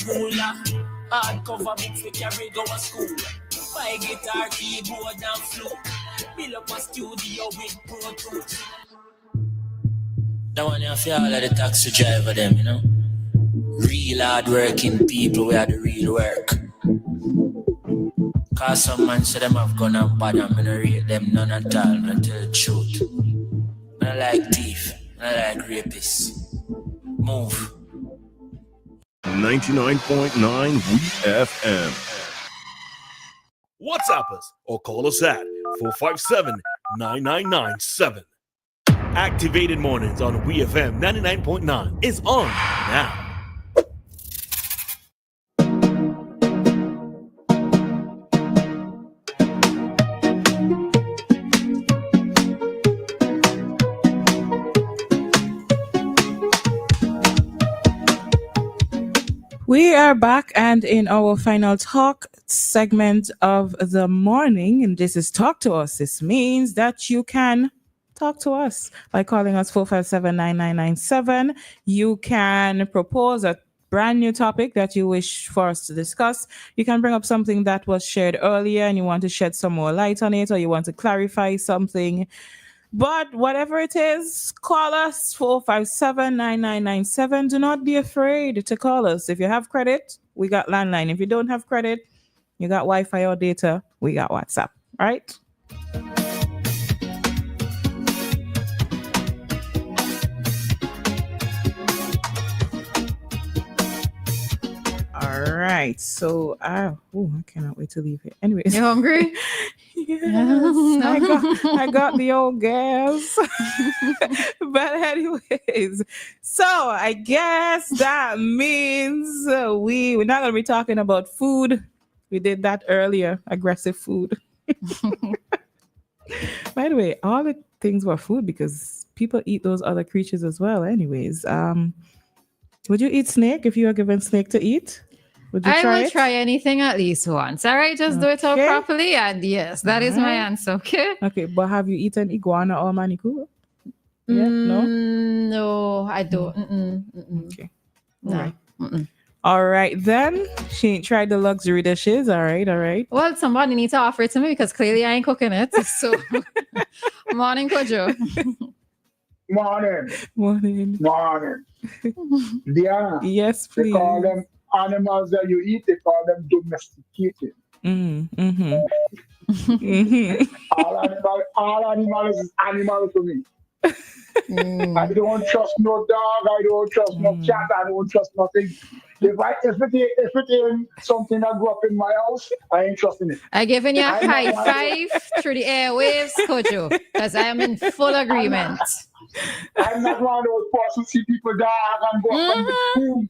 moolah. Hardcover books we carry go to school. Buy guitar, keyboard and flute. Build up a studio with Pro Tools. That one you feel all of the taxi driver them, you know. Real hard working people, we are the real work. Cause some man say them have gone and bad and I don't rate them none at all, I tell the truth. I don't like thief, I don't like rapists. Move. 99.9 WEFM. WhatsApp us or call us at 457-9997. Activated Mornings on WEFM 99.9 is on now. We are back and in our final talk segment of the morning, and this is Talk to Us. This means that you can talk to us by calling us 457-9997. You can propose a brand new topic that you wish for us to discuss. You can bring up something that was shared earlier and you want to shed some more light on it, or you want to clarify something. But whatever it is, call us 457-9997. Do not be afraid to call us. If you have credit, we got landline. If you don't have credit, you got Wi-Fi or data, we got WhatsApp. All right? All right. So, I cannot wait to leave it. Anyways. You hungry? Yes, I got the old gas. But anyways, so I guess that means we're not going to be talking about food. We did that earlier, aggressive food. By the way, all the things were food because people eat those other creatures as well. Anyways, would you eat snake if you were given snake to eat? I will try anything at least once. All right, just do it all properly. And yes, that is my answer. Okay. Okay, but have you eaten iguana or manikou? Yeah, no, I don't. Okay. No. All right, then. She ain't tried the luxury dishes. All right. Well, somebody needs to offer it to me because clearly I ain't cooking it. So, morning, Kojo. Morning. Dianna. Yes, please. They call them animals that you eat, they call them domesticated. All animals is animal to me. I don't trust no dog, I don't trust no cat, I don't trust nothing. If it ain't something that grew up in my house, I ain't trusting it. I'm giving you a high five through the airwaves, Kojo, because I am in full agreement. I'm not one of those persons see people dog and go up on the food.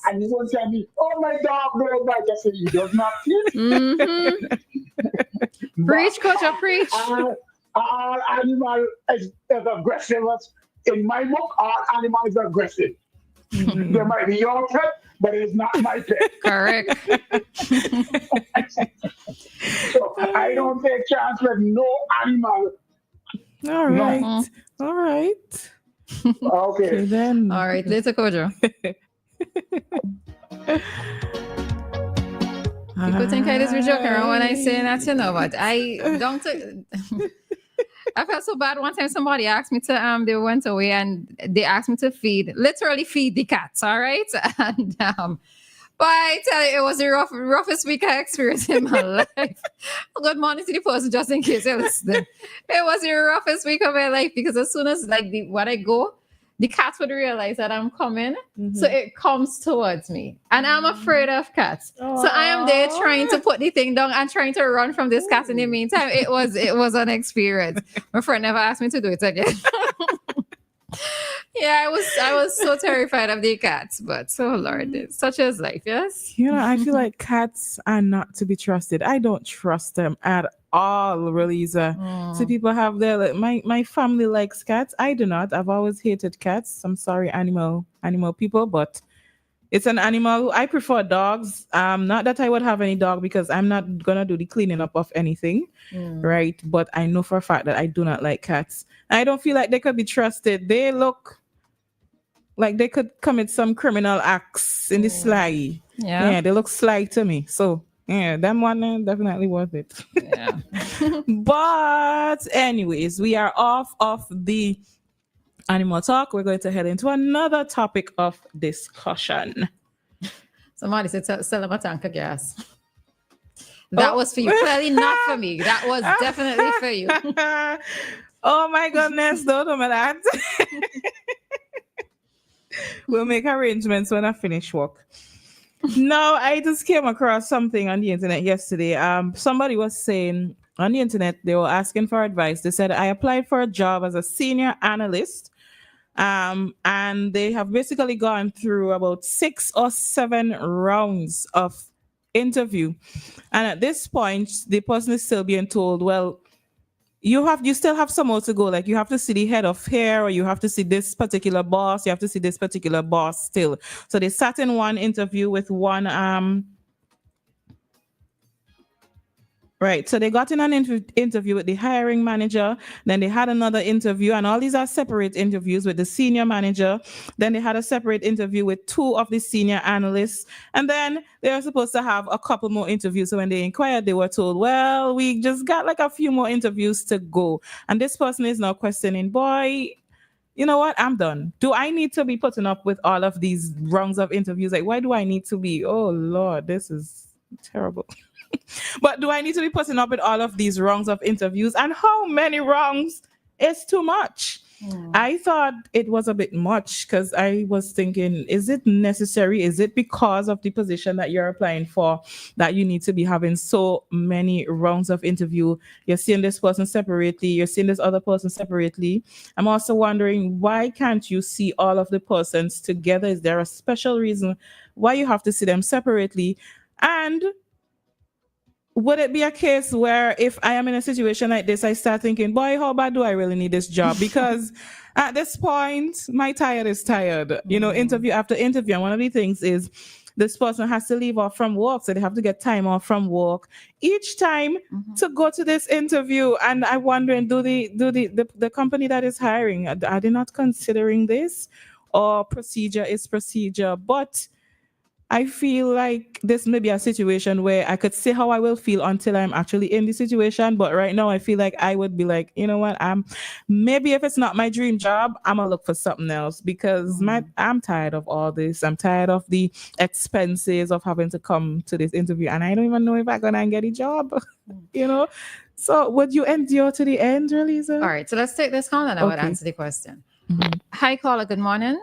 And you won't tell me, oh, my dog don't bite. I say, he does not eat. Preach, Kojo, preach. All animal is aggressive. In my book, all animals are aggressive. They might be your pet, but it's not my pet. Correct. So I don't take chance with no animal. All right. Okay. Then. All right, later, Kojo. People think I just be joking around when I say that, you know, but I don't. I felt so bad one time. Somebody asked me to they went away and they asked me to literally feed the cats. All right, and but I tell you, it was the roughest week I experienced in my life. Good morning to the person, just in case you're listening. It was the roughest week of my life because as soon as when I go, the cats would realize that I'm coming, so it comes towards me, and I'm afraid of cats. Aww. So I am there trying to put the thing down and trying to run from this cat. In the meantime, it was an experience. My friend never asked me to do it again. Yeah, I was so terrified of the cats, but Lord, such is life, yes? You know, I feel like cats are not to be trusted. I don't trust them at all, Roleza. So people have their, my family likes cats. I do not. I've always hated cats. I'm sorry, animal people, but it's an animal. I prefer dogs. Not that I would have any dog because I'm not going to do the cleaning up of anything, right? But I know for a fact that I do not like cats. I don't feel like they could be trusted. They look like they could commit some criminal acts in the sly. Yeah. They look sly to me. So yeah, that one definitely worth it. Yeah. But anyways, we are off of the animal talk. We're going to head into another topic of discussion. Somebody said sell him a tank of gas. That Oh. was for you. Clearly not for me. That was definitely for you. Oh my goodness, don't do that. We'll make arrangements when I finish work. No, I just came across something on the internet yesterday. Somebody was saying on the internet, they were asking for advice. They said, I applied for a job as a senior analyst. And they have basically gone through about 6 or 7 rounds of interview. And at this point, the person is still being told, well, you still have somewhere to go. Like you have to see the head of hair, or you have to see this particular boss, you have to see this particular boss still. So they sat in one interview with one right. So they got in an interview with the hiring manager. Then they had another interview, and all these are separate interviews with the senior manager. Then they had a separate interview with 2 of the senior analysts. And then they were supposed to have a couple more interviews. So when they inquired, they were told, well, we just got like a few more interviews to go. And this person is now questioning, boy, you know what? I'm done. Do I need to be putting up with all of these rounds of interviews? Like, why do I need to be? Oh, Lord, this is terrible. But do I need to be putting up with all of these rounds of interviews? And how many rounds is too much? I thought it was a bit much because I was thinking, is it necessary? Is it because of the position that you're applying for that you need to be having so many rounds of interview? You're seeing this person separately. You're seeing this other person separately. I'm also wondering, why can't you see all of the persons together? Is there a special reason why you have to see them separately? And would it be a case where if I am in a situation like this, I start thinking, boy, how bad do I really need this job? Because at this point, my tired is tired, interview after interview. And one of the things is this person has to leave off from work. So they have to get time off from work each time to go to this interview. And I'm wondering, do the company that is hiring, are they not considering this? Or procedure is procedure? But I feel like this may be a situation where I could say how I will feel until I'm actually in the situation. But right now, I feel like I would be like, you know what? Maybe if it's not my dream job, I'm gonna look for something else because I'm tired of all this. I'm tired of the expenses of having to come to this interview, and I don't even know if I'm gonna get a job. So would you endure to the end, Roleza? All right. So let's take this call and I would answer the question. Hi, caller. Good morning.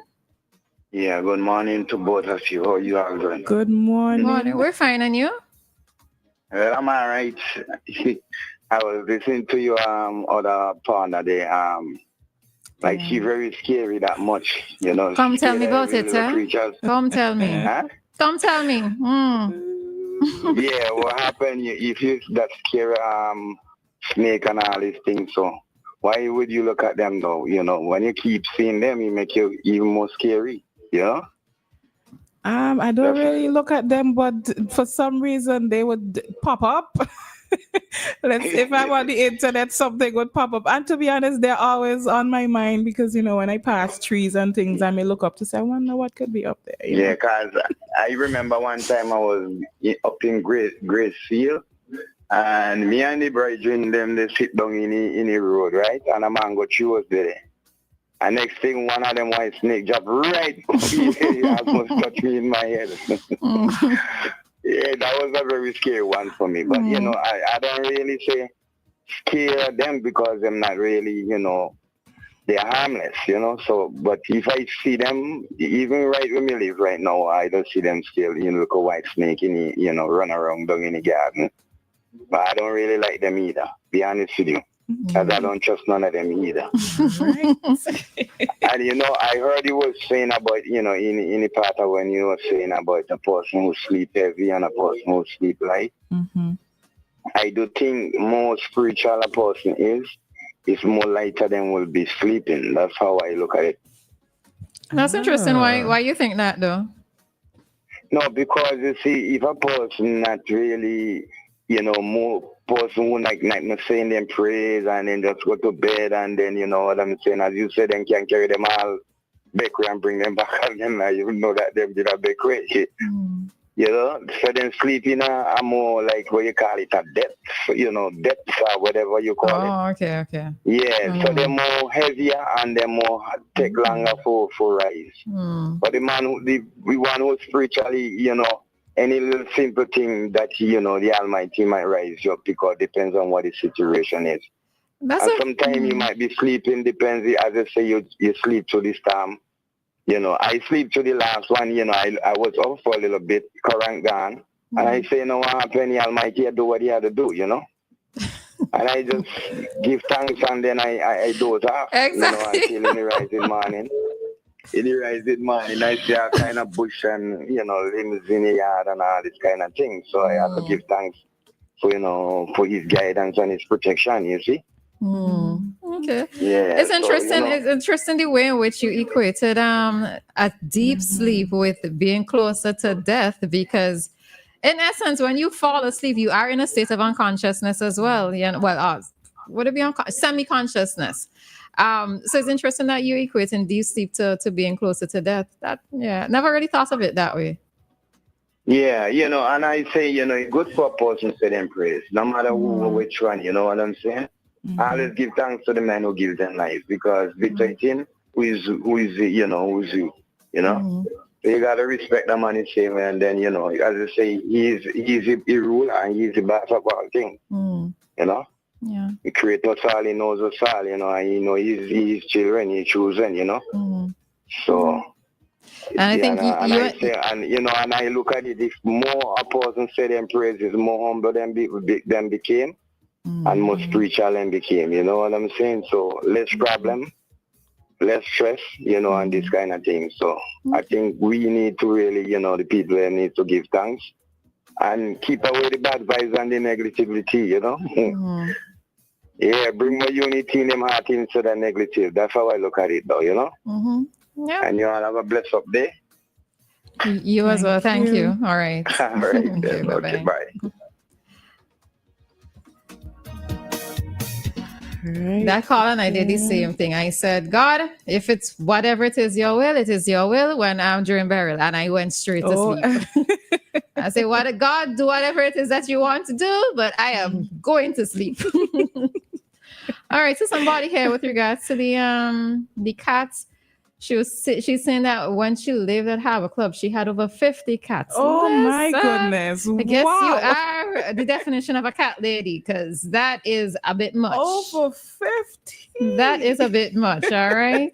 Yeah, good morning to both of you. How you are doing? Good morning. Morning. We're fine, and you? Well, I'm all right. I was listening to your other partner there. Like she's very scary that much, Come tell me about it, sir. Come tell me. Huh? Come tell me. Yeah, what happened if you that scary snake and all these things? So why would you look at them though? When you keep seeing them, it make you even more scary. I don't really look at them, but for some reason they would pop up. If I'm on the internet, something would pop up. And to be honest, they're always on my mind because, when I pass trees and things, I may look up to say, I wonder what could be up there. Yeah, because I remember one time I was up in Gracefield, and me and the brethren, they sit down in the road, right? And a man go through us there. And next thing, one of them white snake jump right over me. He almost touched me in my head. Yeah, that was a very scary one for me. But, I don't really say scare them because they're not really, they're harmless, So, but if I see them, even right where me live right now, I don't see them still, look a white snake, run around down in the garden. But I don't really like them either, be honest with you. Because I don't trust none of them either. And I heard you was saying about, in the part of when you were saying about the person who sleep heavy and a person who sleep light. I do think more spiritual a person is more lighter than will be sleeping. That's how I look at it. That's interesting. Why you think that though? No, because you see, if a person not really, more person who like not saying them prayers and then just go to bed and then what I'm saying, as you said, them can carry them all bakery and bring them back again. Now you know that them did a bakery shit. You know, so then sleep in a more like what you call it, a depth, you know, depth or whatever you call it. Oh, okay. Yeah, so they're more heavier and they're more take longer for rise. But the man, we one who spiritually, you know, any little simple thing that, you know, the Almighty might rise you up because it depends on what the situation is. Sometimes you might be sleeping, depends, as I say, you sleep through this time. You know, I sleep to the last one, you know, I was up for a little bit, current gone. And I say, you know what happened, the Almighty, do what he had to do, you know. And I just give thanks and then I doze off, Exactly. You know, until in the rising morning. In the rising morning, I see a kind of bush and, you know, limbs in the yard and all this kind of thing. So I have to give thanks for, you know, for his guidance and his protection, you see. Okay. Yeah. It's interesting. So, you know, It's interesting the way in which you equated a deep sleep with being closer to death, because in essence, when you fall asleep, you are in a state of unconsciousness as well. Yeah. Well, would it be semi-consciousness? So it's interesting that you equating deep sleep to being closer to death. Never really thought of it that way. Yeah, you know, and I say, you know, it's good for a person to them praise, no matter who or which one, you know what I'm saying? I always give thanks to the man who gives them life, because between him, who is you, you know? So you gotta respect the man is saying, and then, you know, as I say, he's the ruler and he's the boss of all things. You know? Yeah. He created us all, he knows us all, you know, and you know he's children, he's chosen, you know. So and I think and I look at it, if more a person say them praises, more humble them became, and more spiritual them became, you know what I'm saying? So less problem, less stress, you know, and this kind of thing. So I think we need to really, you know, the people need to give thanks and keep away the bad vibes and the negativity, you know. Yeah, bring more unity in them heart instead of negative. That's how I look at it, though, you know. Yeah. And you all have a blessed up day. You as well. Thank you. All right. All right. Okay, bye. Right. That call and I did the same thing. I said, God, if it's whatever it is your will, it is your will when I'm during burial. And I went straight to sleep. I say, God, do whatever it is that you want to do, but I am going to sleep. All right. So somebody here with regards to the cats. She's saying that when she lived at Harbor Club, she had over 50 cats. Oh my goodness. I guess you are the definition of a cat lady, because that is a bit much. Over 50. That is a bit much. All right.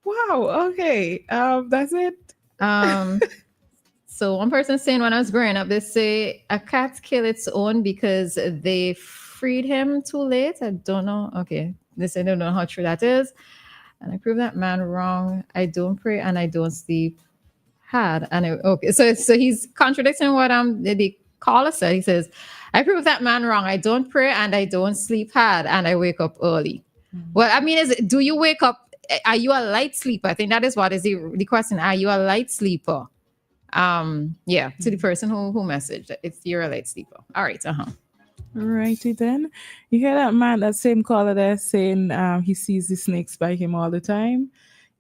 Wow. Okay. That's it. So one person saying, when I was growing up, they say a cat killed its own because they freed him too late. I don't know. Okay. They say they don't know how true that is. And I prove that man wrong. I don't pray and I don't sleep hard. Okay, so he's contradicting what the caller said. He says, I prove that man wrong. I don't pray and I don't sleep hard and I wake up early. Well, I mean, do you wake up? Are you a light sleeper? I think that is what is the question. Are you a light sleeper? To the person who messaged, if you're a light sleeper. All right. Righty then. You hear that man, that same caller there saying he sees the snakes by him all the time.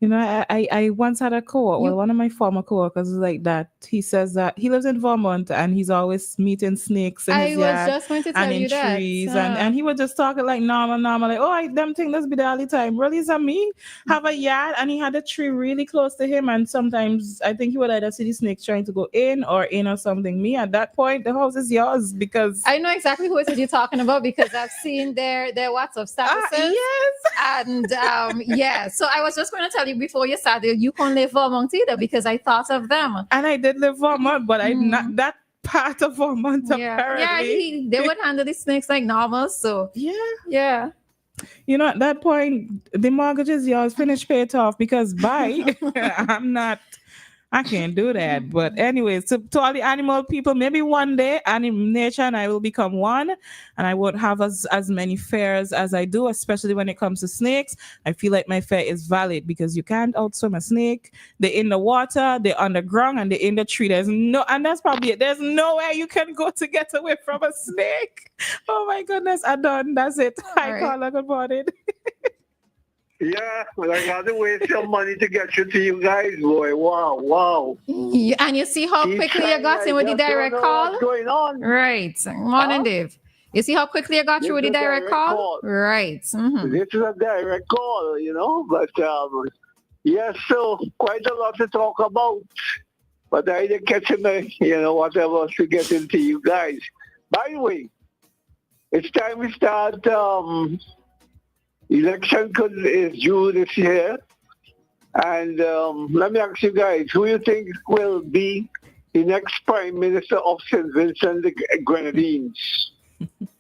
You know, I once had a coworker, one of my former coworkers was like that. He says that he lives in Vermont and he's always meeting snakes in his yard just going to tell and in you that. trees. And he would just talk it like normal, like, oh, them things that's be there all the time. Really, is that me? Have a yard, and he had a tree really close to him, and sometimes I think he would either see the snakes trying to go in or something. Me, at that point, the house is yours, because I know exactly who it is you're talking about, because I've seen their WhatsApp statuses. Yes. And so I was just going to tell you before you started, you can't live Vermont either, because I thought of them. And I did live Vermont, but I'm not that part of Vermont, apparently. Yeah, they would handle the snakes like normal. So yeah. You know, at that point, the mortgage is yours. Finish, pay it off, because bye. I can't do that. But anyways, to all the animal people, maybe one day nature and I will become one, and I won't have as many fears as I do, especially when it comes to snakes. I feel like my fear is valid, because you can't outswim a snake. They're in the water, they're underground, and they're in the tree. And that's probably it. There's nowhere you can go to get away from a snake. Oh my goodness, I'm done. That's it. Hi, Carla. Good morning. Yeah, but I got to waste some money to get you to you guys, boy. Wow. And you see how Keep quickly you got trying, in with I the just don't direct know call? what's going on. Right. Morning, Huh? Dave. You see how quickly you got through with This the is a direct direct call? call. Right. Mhm. This is a direct call, but yes, so quite a lot to talk about. But I didn't catch him, whatever to get into you guys. By the way, it's time we start. Election is due this year. And let me ask you guys, who you think will be the next Prime Minister of St. Vincent the Grenadines?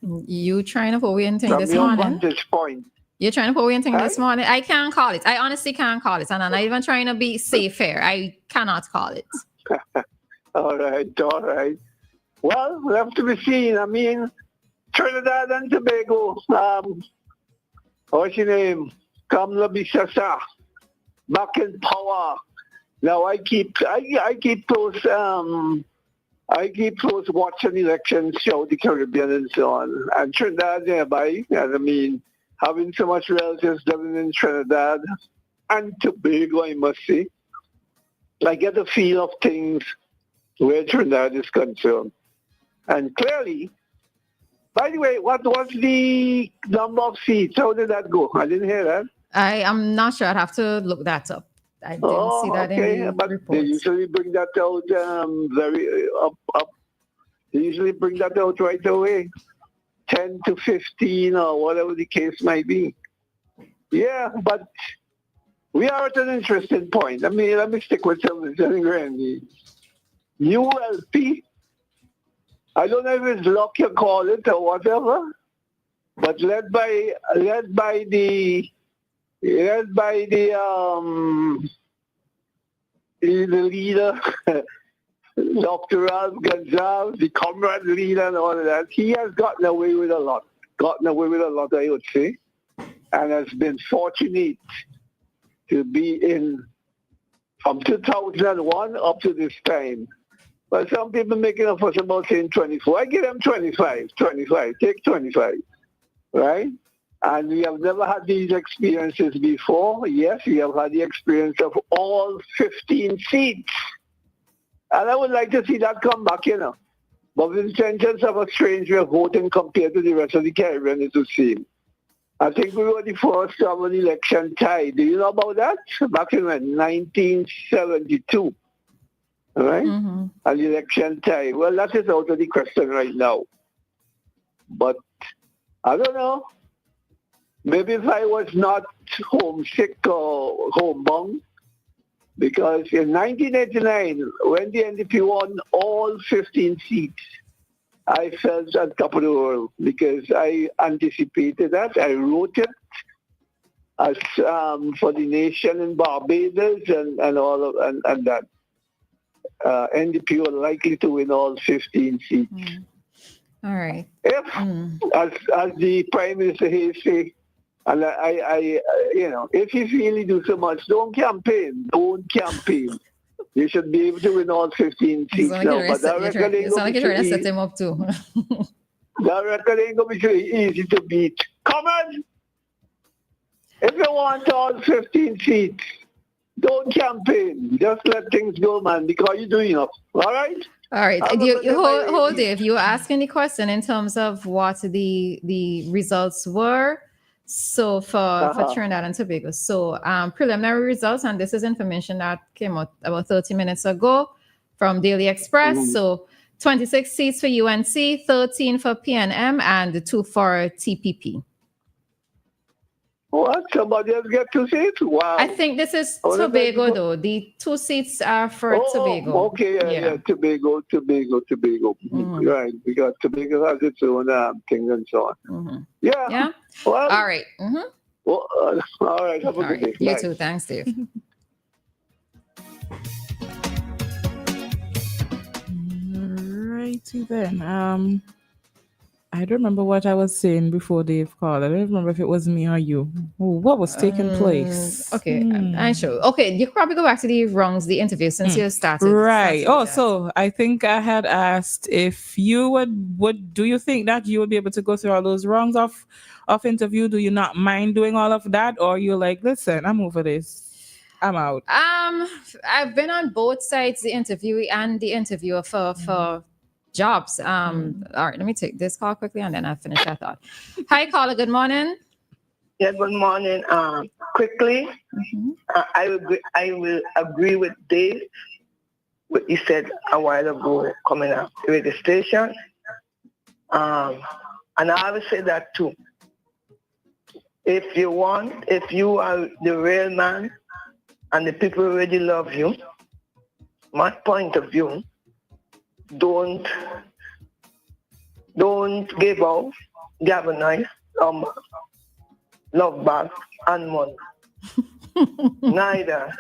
You trying to put away anything From this your morning? vantage point. You're trying to put away anything Huh? this morning? I can't call it. I honestly can't call it. And I'm not even trying to be safe here. I cannot call it. All right. Well, we'll have to be seen. I mean, Trinidad and Tobago, what's your name? Kamla Bisasa, back in power. Now I keep close watching elections throughout the Caribbean and so on. And Trinidad nearby, and I mean, having so much relatives living in Trinidad and Tobago, I must say, I get a feel of things where Trinidad is concerned. And clearly, by the way, what was the number of seats? How did that go? I didn't hear that. I am not sure. I'd have to look that up. I didn't see that in the but report. they usually bring that out very up. They usually bring that out right away, 10 to 15 or whatever the case might be. Yeah, but we are at an interesting point. I mean, let me stick with something Randy. ULP. I don't know if it's luck you call it or whatever, but led by the leader, Dr. Ralph Gonzalez, the comrade leader and all of that. He has gotten away with a lot, I would say, and has been fortunate to be in from 2001 up to this time. But some people making a fuss about saying 24. I give them 25, take 25, right? And we have never had these experiences before. Yes, we have had the experience of all 15 seats. And I would like to see that come back, But the intentions of a strange way of voting compared to the rest of the Caribbean is the same. I think we were the first to have an election tie. Do you know about that? Back in 1972. All right? Mm-hmm. An election tie. Well, that is out of the question right now. But I don't know. Maybe if I was not homesick or homebound, because in 1989, when the NDP won all 15 seats, I felt on top of the world because I anticipated that. I wrote it as for the nation in Barbados and all of and that NDP were likely to win all 15 seats. All right. If, as the Prime Minister Hayes say, and I if you really do so much, don't campaign. You should be able to win all 15 seats now. But that record ain't going to be set him up too. that record ain't going to be so easy to beat. Come on! If you want all 15 seats, don't campaign. Just let things go, man, because you're doing enough. All right? All right. Hold Dave. You were asking the question in terms of what the results were. So for Trinidad and Tobago. So preliminary results, and this is information that came out about 30 minutes ago from Daily Express. Mm-hmm. So 26 seats for UNC, 13 for PNM, and 2 for TPP. What? Somebody else get 2 seats? Wow. I think this is Tobago, though. The 2 seats are for Tobago. Okay, yeah. Tobago. Mm-hmm. Right, because Tobago has its own thing and so on. Mm-hmm. Yeah. Well, all right. Mm-hmm. Well, all right. Have a good day. You Bye. too. Thanks, Dave. Righty then. I don't remember what I was saying before Dave called. I don't remember if it was me or you. Oh, what was taking place? Okay, I'm sure. Okay, you could probably go back to the wrongs, the interview since you started. Right. Oh, so I think I had asked if you would do you think that you would be able to go through all those wrongs of interview? Do you not mind doing all of that, or you're like, listen, I'm over this, I'm out? I've been on both sides, the interviewee and the interviewer for jobs. All right, let me take this call quickly and then I'll finish that thought. Hi, caller. Good morning. Yeah, good morning. Quickly, I will agree with Dave. What he said a while ago coming up with the station. And I will say that too. If you are the real man and the people really love you, my point of view, don't give out, galvanize, love back and money. Neither.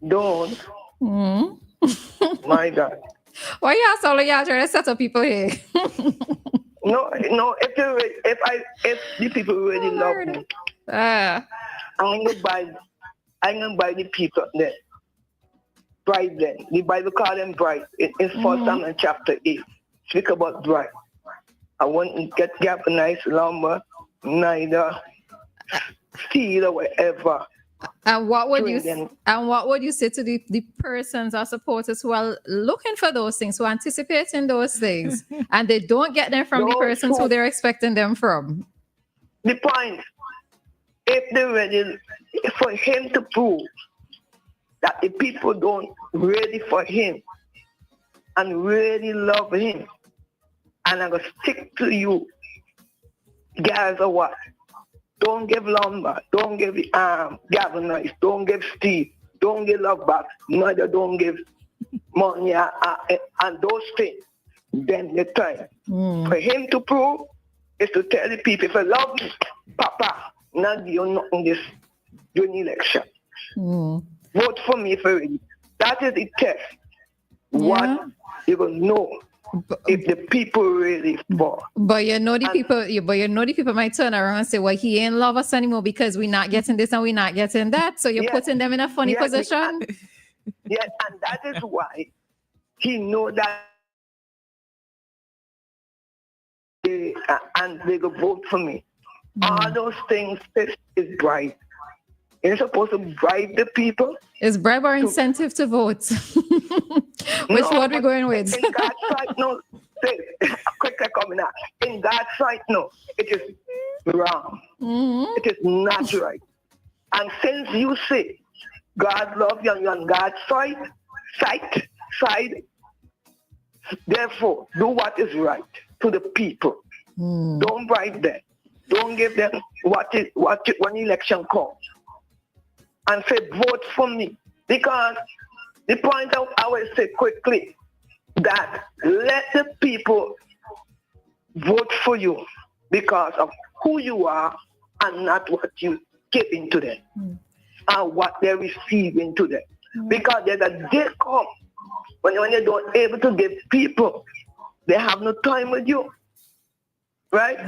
Don't. My God. Why you ask all of y'all trying to set up people here? No. If the people really love me, I'm gonna buy the people then. Bride then. The Bible call them bride. In 1 Samuel chapter 8. Speak about bride. I want to get galvanized lumber, neither steel or whatever. And what would you say to the persons or supporters who are looking for those things, who are anticipating those things, and they don't get them from the persons who they're expecting them from? The point, if they're ready for him to prove that the people don't ready for him and really love him, and I'm gonna stick to you guys or what? Don't give lumber, don't give galvanize, don't give steel, don't give love back, neither don't give money and those things. Then the time for him to prove is to tell the people, if you love me, Papa, not you nothing this during election. Vote for me for it. That is the test. What you gonna know if the people really for. But you know the people might turn around and say, well, he ain't love us anymore because we're not getting this and we're not getting that. So you're putting them in a funny position. And that is why he know that and they go vote for me. All those things is bribe. You're supposed to bribe the people. Is bribe or incentive to vote? Which one we going with? In God's sight, no. Quickly coming out. In God's sight, no. It is wrong. It is not right. And since you say God loves you and you're on God's side, therefore, do what is right to the people. Don't bribe them. Don't give them when election comes. And say, vote for me. Because the point I will say quickly, that let the people vote for you because of who you are and not what you give into them and what they receive into them. Because there's a day come when you don't able to give people, they have no time with you. Right?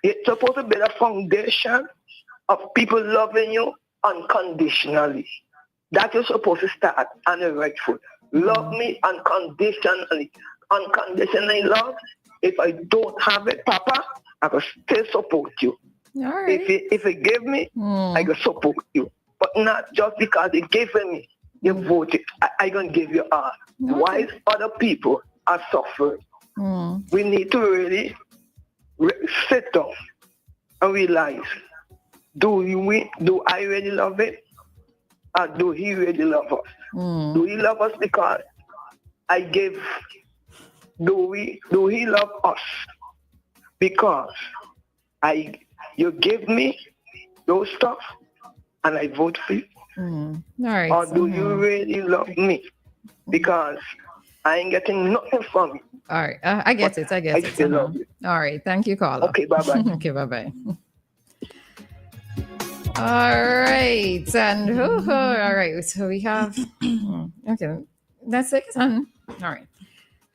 It's supposed to be a foundation of people loving you unconditionally. That you're supposed to start on the right foot. Love me unconditionally. Unconditionally love. If I don't have it, Papa, I will still support you. All right. If you give me, I will support you. But not just because they gave me, you voted. I gonna give you all. Okay. Why other people are suffering? We need to really sit down and realize, do I really love it? Or do he really love us? Do he love us because I give? Do he love us because you give me those stuff and I vote for you? All right. Or do you really love me because I ain't getting nothing from you? All right. I get it. I still love you. All right. Thank you, caller. Okay, bye-bye. Okay, bye-bye. All right. And all right. So we have okay. That's it. All right.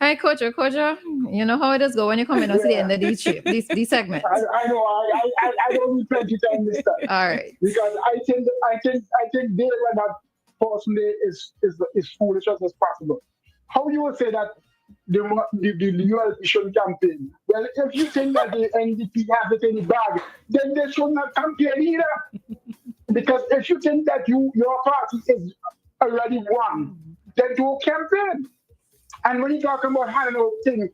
Hi, Kojo. You know how it is go when you come in to the end of the trip, this segment. I know. I don't need plenty time this time. All right. Because I think they were not personally is foolish as possible. How you would say that the ULP should campaign? Well, if you think that the NDP has it in the bag, then they should not campaign either. Because if you think that your party is already won, then do campaign. And when you talk about handing thing,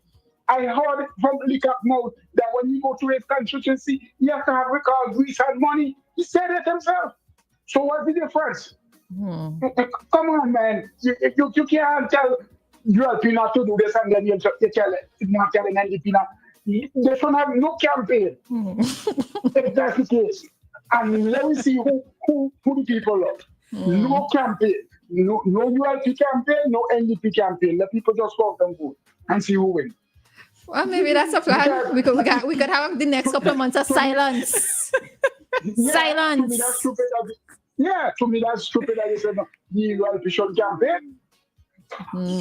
I heard from Lickup's mouth that when you go to his constituency, you have to have record grease and money. He said it himself. So what's the difference? Come on, man. You can't tell ULP not to do this and then you tell it, not telling NDP not. They should have no campaign if that's the case. And let me see who the people love. No campaign. No ULP campaign, no NDP campaign. Let people just go out and vote and see who wins. Well, maybe that's a plan. We could have the next couple of months of silence. Silence. To me, that's stupid. To me, that's stupid that they said the ULP should campaign.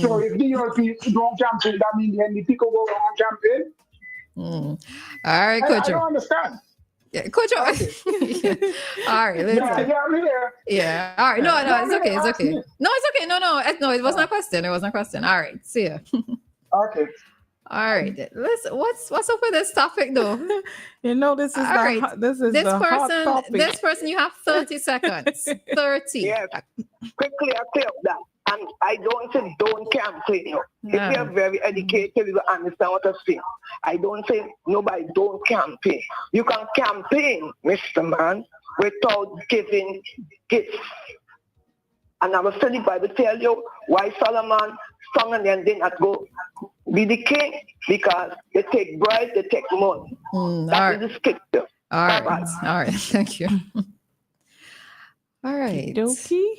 So if the ULP don't campaign, that means the NDP could go on campaign. All right, Kojo. I don't understand. Yeah, Kojo. Okay. All right, let's I'm here. Yeah. All right. No, it's okay. It's okay. No, it's okay. No, it wasn't a question. It wasn't a question. All right. See ya. Okay. All right. What's up with this topic though? You know, this is hot topic. This person, you have 30 seconds. 30. Yes. Quickly, I clear up that. And I don't say don't campaign. No. If you are very educated, you understand what I'm saying. I don't say nobody don't campaign. You can campaign, Mr. Man, without giving gifts. And I was studying Bible tell you why Solomon sung and then did not go be the king, because they take bribes, they take money. That is the scripture. All right. Thank you. All right. Dokie.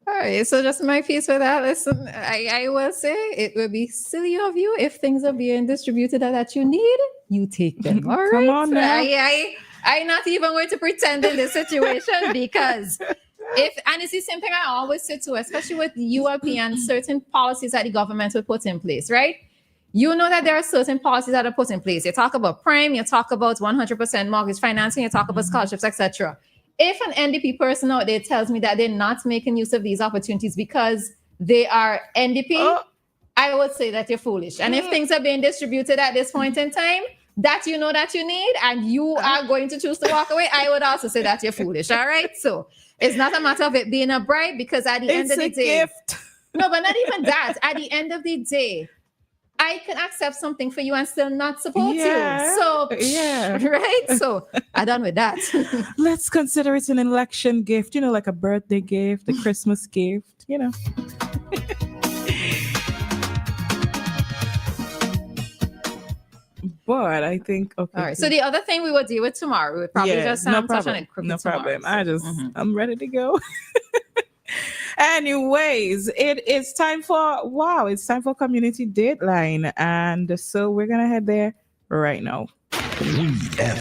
All right, so just my piece for that. Listen, I will say it would be silly of you if things are being distributed that you need, you take them. All right. Come on now. I'm not even going to pretend in this situation because and it's the same thing I always say too, especially with ULP and certain policies that the government will put in place, right? You know that there are certain policies that are put in place. You talk about prime, you talk about 100% mortgage financing, you talk about scholarships, etc. If an NDP person out there tells me that they're not making use of these opportunities because they are NDP, I would say that you're foolish. And if things are being distributed at this point in time that you know that you need and you are going to choose to walk away, I would also say that you're foolish. All right. So it's not a matter of it being a bribe because at the end of the day, gift. No, but not even that. At the end of the day, I can accept something for you and still not support you. So, right? So, I'm done with that. Let's consider it an election gift, like a birthday gift, a Christmas gift, But I think, okay. All right. So, the other thing we will deal with tomorrow, we would probably just touch on it quickly. No problem. So. I'm ready to go. Anyways, it's time for Community Dateline. And so we're going to head there right now.